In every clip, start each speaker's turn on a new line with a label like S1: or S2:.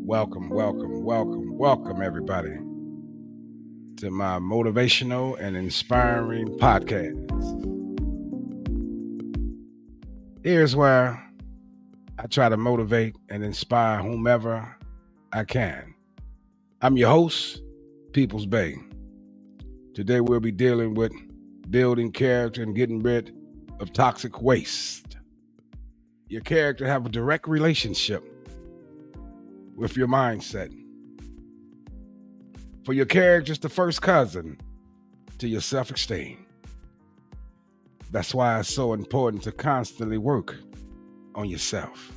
S1: Welcome, everybody, to my motivational and inspiring podcast. Here's where I try to motivate and inspire whomever I can. I'm your host, Peoples-Bey. Today we'll be dealing with building character and getting rid of toxic waste. Your character have a direct relationship with your mindset. For your character is the first cousin to your self-esteem. That's why it's so important to constantly work on yourself.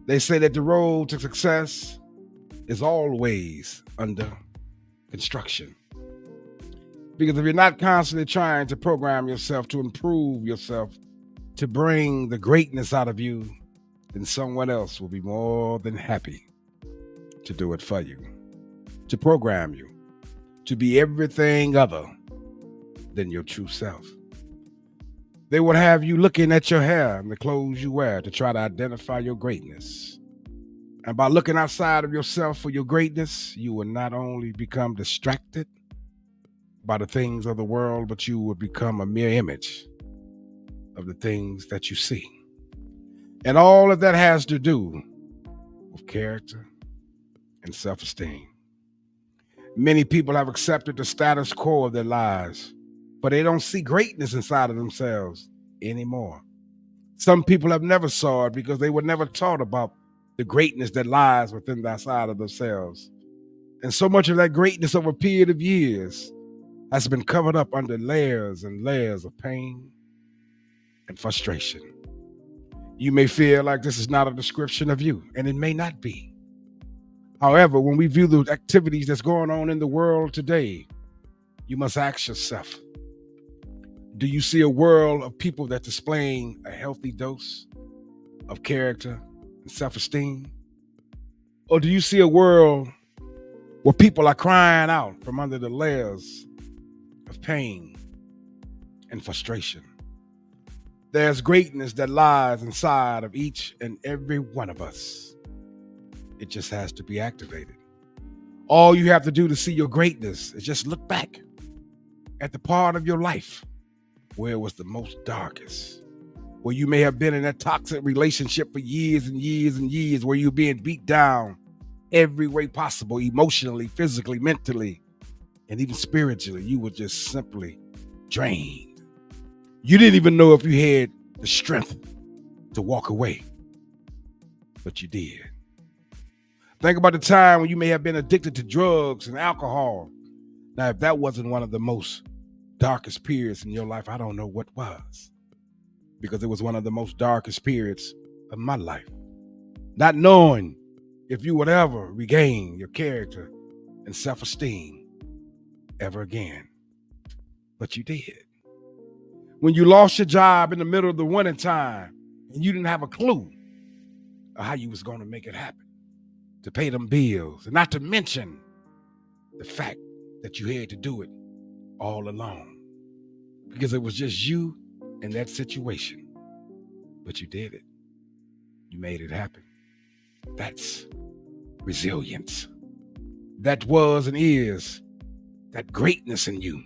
S1: They say that the road to success is always under construction. Because if you're not constantly trying to program yourself to improve yourself, to bring the greatness out of you, then someone else will be more than happy to do it for you, to program you, to be everything other than your true self. They would have you looking at your hair and the clothes you wear to try to identify your greatness. And by looking outside of yourself for your greatness, you will not only become distracted by the things of the world, but you will become a mere image of the things that you see. And all of that has to do with character and self-esteem. Many people have accepted the status quo of their lives, but they don't see greatness inside of themselves anymore. Some people have never saw it because they were never taught about the greatness that lies within that side of themselves. And so much of that greatness over a period of years has been covered up under layers and layers of pain and frustration. You may feel like this is not a description of you, and it may not be. However, when we view the activities that's going on in the world today, you must ask yourself, do you see a world of people that displaying a healthy dose of character and self-esteem? Or do you see a world where people are crying out from under the layers of pain and frustration? There's greatness that lies inside of each and every one of us. It just has to be activated. All you have to do to see your greatness is just look back at the part of your life where it was the most darkest, where you may have been in that toxic relationship for years and years and years, where you're being beat down every way possible, emotionally, physically, mentally, and even spiritually. You were just simply drained. You didn't even know if you had the strength to walk away, but you did. Think about the time when you may have been addicted to drugs and alcohol. Now, if that wasn't one of the most darkest periods in your life, I don't know what was, because it was one of the most darkest periods of my life. Not knowing if you would ever regain your character and self-esteem ever again, but you did. When you lost your job in the middle of the winter time and you didn't have a clue of how you was going to make it happen to pay them bills, and not to mention the fact that you had to do it all alone because it was just you in that situation, but you did it. You made it happen. That's resilience. That was and is that greatness in you.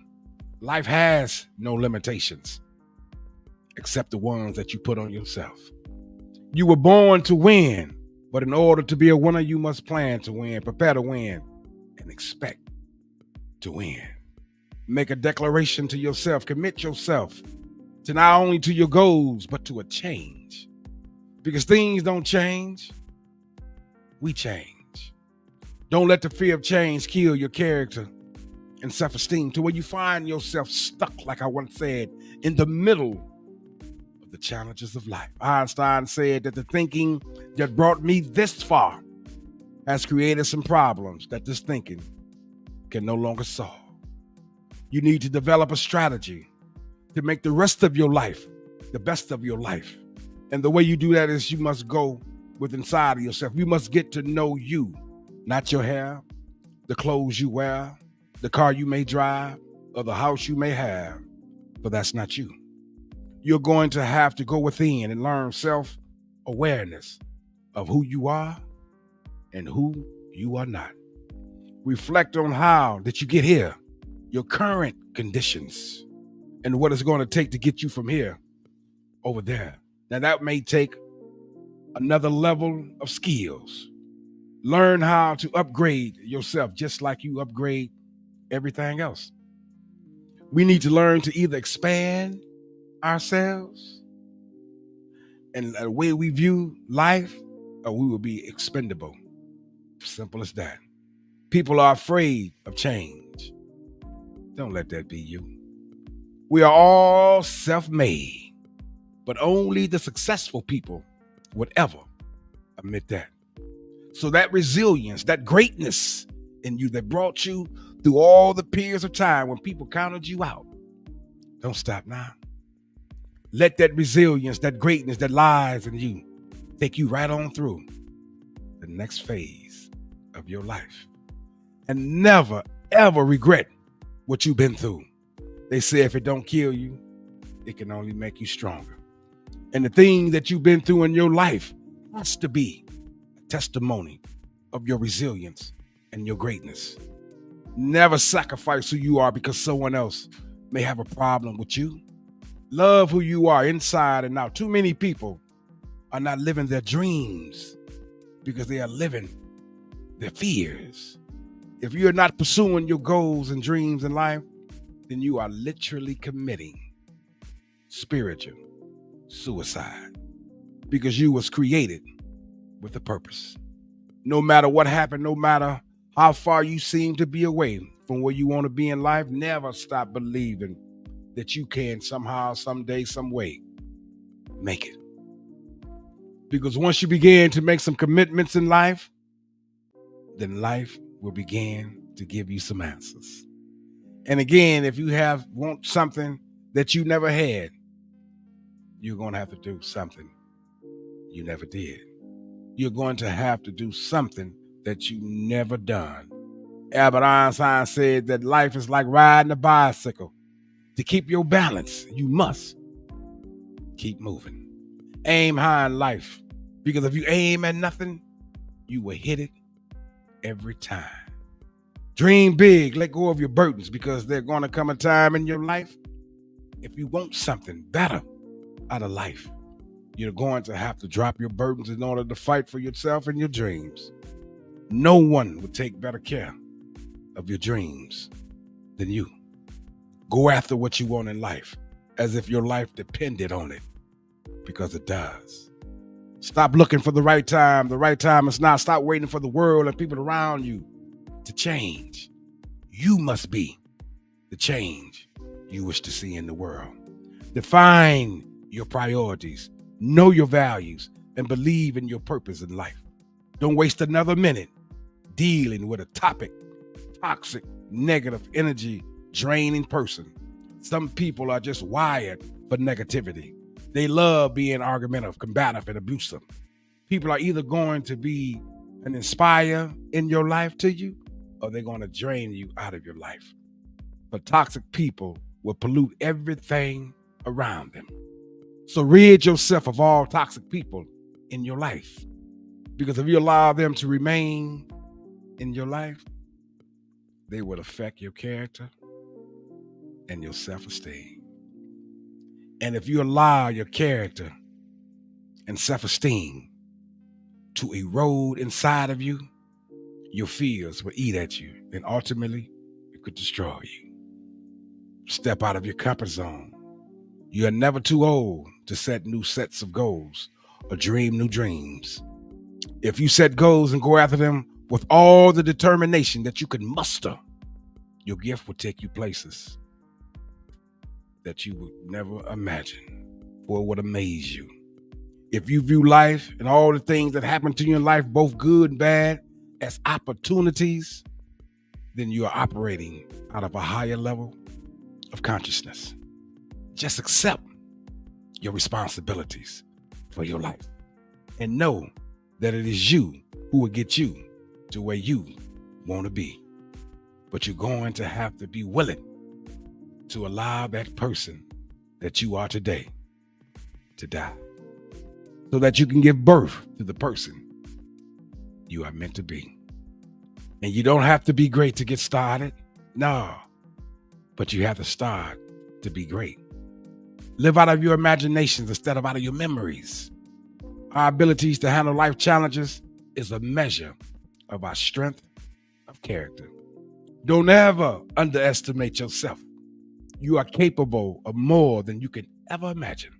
S1: Life has no limitations except the ones that you put on yourself. You were born to win, but in order to be a winner, you must plan to win, prepare to win, and expect to win. Make a declaration to yourself. Commit yourself to not only to your goals, but to a change. Because things don't change, we change. Don't let the fear of change kill your character and self-esteem to where you find yourself stuck, like I once said, in the middle of the challenges of life. Einstein said that the thinking that brought me this far has created some problems that this thinking can no longer solve. You need to develop a strategy to make the rest of your life the best of your life. And the way you do that is you must go with inside of yourself. You must get to know you, not your hair, the clothes you wear, the car you may drive, or the house you may have, but that's not you. You're going to have to go within and learn self-awareness of who you are and who you are not. Reflect on how did you get here, your current conditions, and what it's going to take to get you from here over there. Now, that may take another level of skills. Learn how to upgrade yourself just like you upgrade everything else. We need to learn to either expand ourselves and the way we view life, or we will be expendable. Simple as that. People are afraid of change. Don't let that be you. We are all self-made, but only the successful people would ever admit that. So that resilience, that greatness in you that brought you through all the periods of time when people counted you out, don't stop now. Let that resilience, that greatness that lies in you take you right on through the next phase of your life. And never, ever regret what you've been through. They say if it don't kill you, it can only make you stronger. And the thing that you've been through in your life has to be a testimony of your resilience and your greatness. Never sacrifice who you are because someone else may have a problem with you. Love who you are inside and out. Too many people are not living their dreams because they are living their fears. If you're not pursuing your goals and dreams in life, then you are literally committing spiritual suicide because you was created with a purpose. No matter what happened, no matter how far you seem to be away from where you want to be in life, never stop believing that you can somehow, someday, some way make it. Because once you begin to make some commitments in life, then life will begin to give you some answers. And again, if you want something that you never had, you're going to have to do something you never did. You're going to have to do something that you never done. Albert Einstein said that life is like riding a bicycle. To keep your balance, you must keep moving. Aim high in life, because if you aim at nothing, you will hit it every time. Dream big, let go of your burdens, because there's going to come a time in your life, if you want something better out of life, you're going to have to drop your burdens in order to fight for yourself and your dreams. No one will take better care of your dreams than you. Go after what you want in life as if your life depended on it, because it does. Stop looking for the right time. The right time is now. Stop waiting for the world and people around you to change. You must be the change you wish to see in the world. Define your priorities, know your values, and believe in your purpose in life. Don't waste another minute dealing with a toxic, negative energy draining person. Some people are just wired for negativity. They love being argumentative, combative, and abusive. People are either going to be an inspire in your life to you, or they're going to drain you out of your life. But toxic people will pollute everything around them. So rid yourself of all toxic people in your life. Because if you allow them to remain in your life, they will affect your character and your self-esteem. And if you allow your character and self-esteem to erode inside of you, your fears will eat at you, and ultimately it could destroy you. Step out of your comfort zone. You are never too old to set new sets of goals or dream new dreams. If you set goals and go after them with all the determination that you can muster, your gift will take you places that you would never imagine, or it would amaze you. If you view life and all the things that happen to you in life, both good and bad, as opportunities, then you are operating out of a higher level of consciousness. Just accept your responsibilities for your life and know that it is you who will get you to where you want to be. But you're going to have to be willing to allow that person that you are today to die, so that you can give birth to the person you are meant to be. And you don't have to be great to get started. No, but you have to start to be great. Live out of your imaginations instead of out of your memories. Our abilities to handle life challenges is a measure of our strength of character. Don't ever underestimate yourself. You are capable of more than you can ever imagine.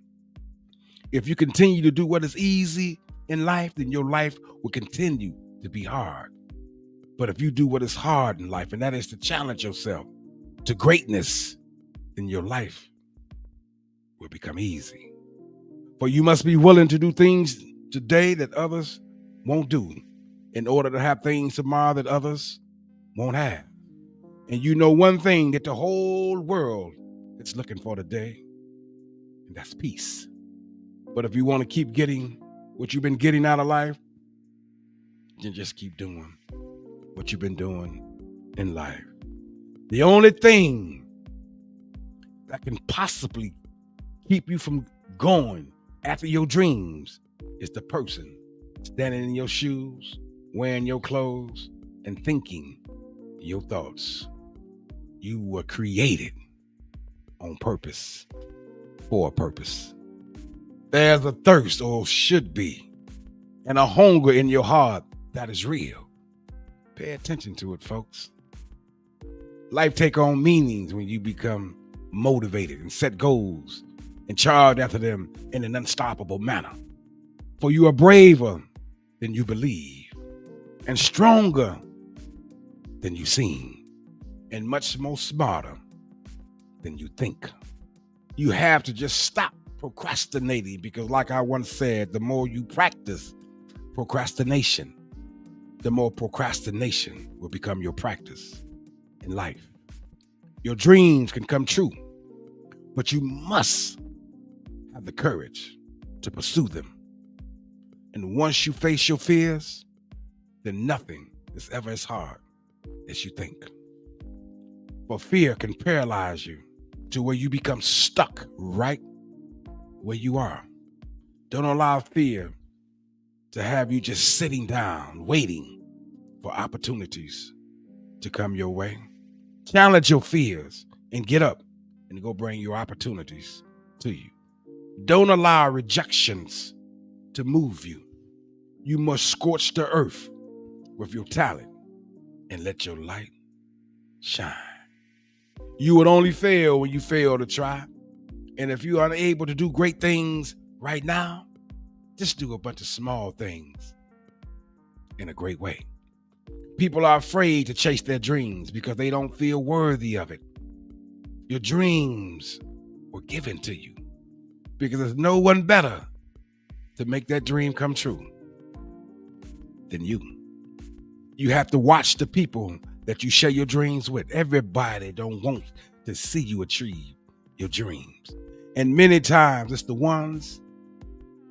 S1: If you continue to do what is easy in life, then your life will continue to be hard. But if you do what is hard in life, and that is to challenge yourself to greatness, then your life will become easy. For you must be willing to do things today that others won't do in order to have things tomorrow that others won't have. And you know one thing that the whole world is looking for today, and that's peace. But if you want to keep getting what you've been getting out of life, then just keep doing what you've been doing in life. The only thing that can possibly keep you from going after your dreams is the person standing in your shoes, wearing your clothes, and thinking your thoughts. You were created on purpose, for a purpose. There's a thirst, or should be, and a hunger in your heart that is real. Pay attention to it, folks. Life take on meanings when you become motivated and set goals and charge after them in an unstoppable manner. For you are braver than you believe, and stronger than you seem, and much more smarter than you think. You have to just stop procrastinating, because like I once said, the more you practice procrastination, the more procrastination will become your practice in life. Your dreams can come true, but you must have the courage to pursue them. And once you face your fears, then nothing is ever as hard as you think. For fear can paralyze you to where you become stuck right where you are. Don't allow fear to have you just sitting down, waiting for opportunities to come your way. Challenge your fears and get up and go bring your opportunities to you. Don't allow rejections to move you. You must scorch the earth with your talent and let your light shine. You would only fail when you fail to try. And if you are unable to do great things right now, just do a bunch of small things in a great way. People are afraid to chase their dreams because they don't feel worthy of it. Your dreams were given to you because there's no one better to make that dream come true than you. You have to watch the people that you share your dreams with. Everybody don't want to see you achieve your dreams. And many times it's the ones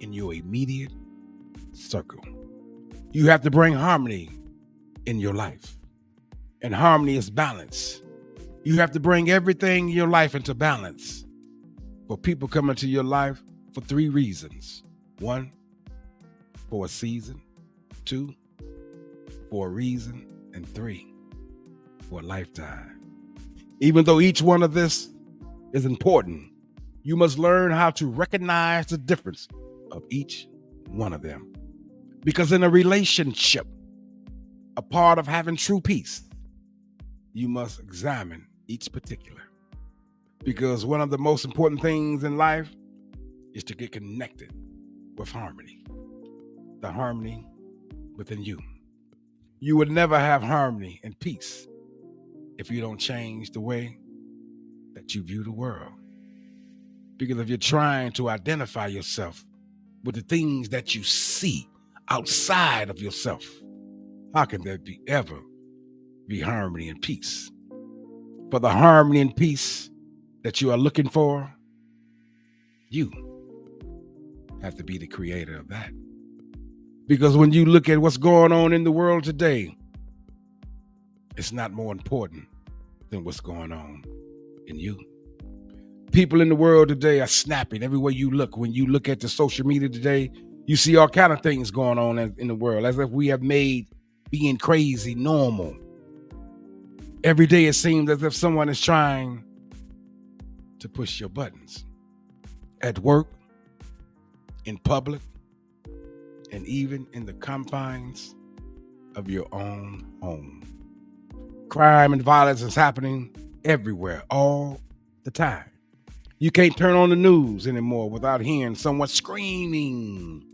S1: in your immediate circle. You have to bring harmony in your life. And harmony is balance. You have to bring everything in your life into balance. For people come into your life for 3 reasons. 1, for a season. 2, for a reason. And 3, for a lifetime. Even though each one of this is important, you must learn how to recognize the difference of each one of them. Because in a relationship, a part of having true peace, you must examine each particular. Because one of the most important things in life is to get connected with harmony. The harmony within you. You would never have harmony and peace if you don't change the way that you view the world. Because if you're trying to identify yourself with the things that you see outside of yourself, how can there ever be harmony and peace? For the harmony and peace that you are looking for, you have to be the creator of that. Because when you look at what's going on in the world today, it's not more important than what's going on in you. People in the world today are snapping everywhere you look. When you look at the social media today, You see all kind of things going on in the world, as if we have made being crazy normal. Every day it seems as if someone is trying to push your buttons. At work, in public, and even in the confines of your own home. Crime and violence is happening everywhere, all the time. You can't turn on the news anymore without hearing someone screaming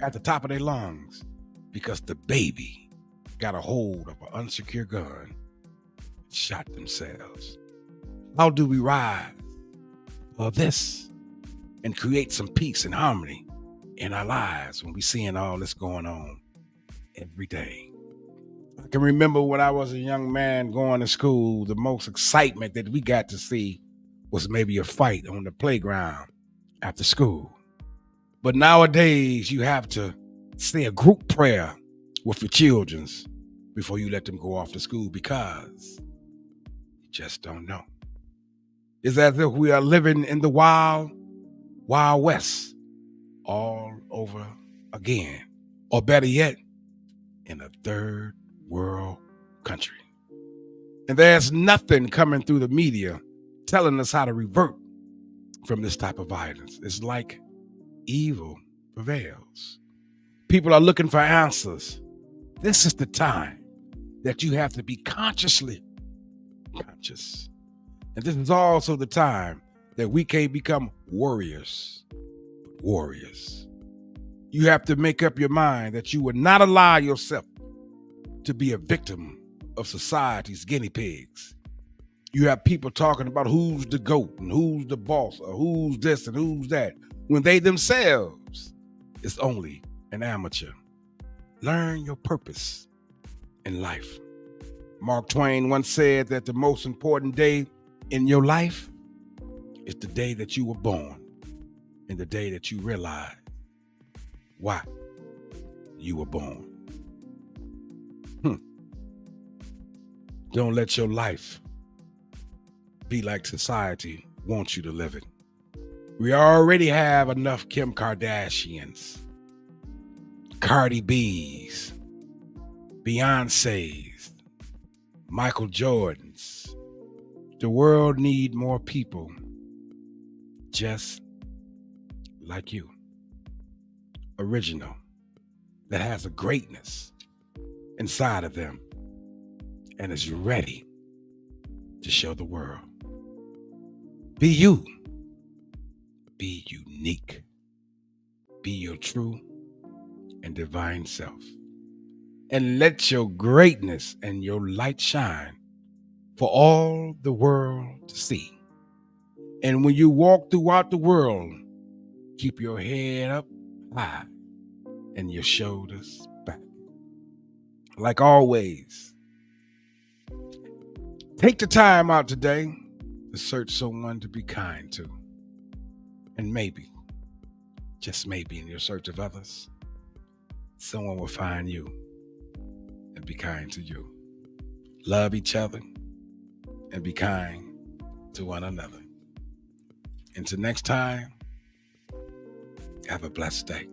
S1: at the top of their lungs because the baby got a hold of an unsecured gun and shot themselves. How do we rise above this and create some peace and harmony in our lives when we're seeing all this going on every day? I can remember when I was a young man going to school, the most excitement that we got to see was maybe a fight on the playground after school. But nowadays, you have to say a group prayer with your children before you let them go off to school because you just don't know. It's as if we are living in the wild west all over again, or better yet, in a third world country. And there's nothing coming through the media telling us how to revert from this type of violence. It's like evil prevails. People are looking for answers. This is the time that you have to be consciously conscious. And this is also the time that we can become warriors. You have to make up your mind that you will not allow yourself to be a victim of society's guinea pigs. You have people talking about who's the GOAT and who's the boss or who's this and who's that, when they themselves is only an amateur. Learn your purpose in life. Mark Twain once said that the most important day in your life is the day that you were born and the day that you realize why you were born. Don't let your life be like society wants you to live it. We already have enough Kim Kardashians, Cardi B's, Beyonce's, Michael Jordan's. The world need more people just like you. Original, that has a greatness inside of them and is ready to show the world. Be you. Be unique. Be your true and divine self. And let your greatness and your light shine for all the world to see. And when you walk throughout the world, keep your head up high and your shoulders back. Like always, take the time out today to search someone to be kind to. And maybe, just maybe in your search of others, someone will find you and be kind to you. Love each other and be kind to one another. Until next time, have a blessed day.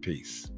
S1: Peace.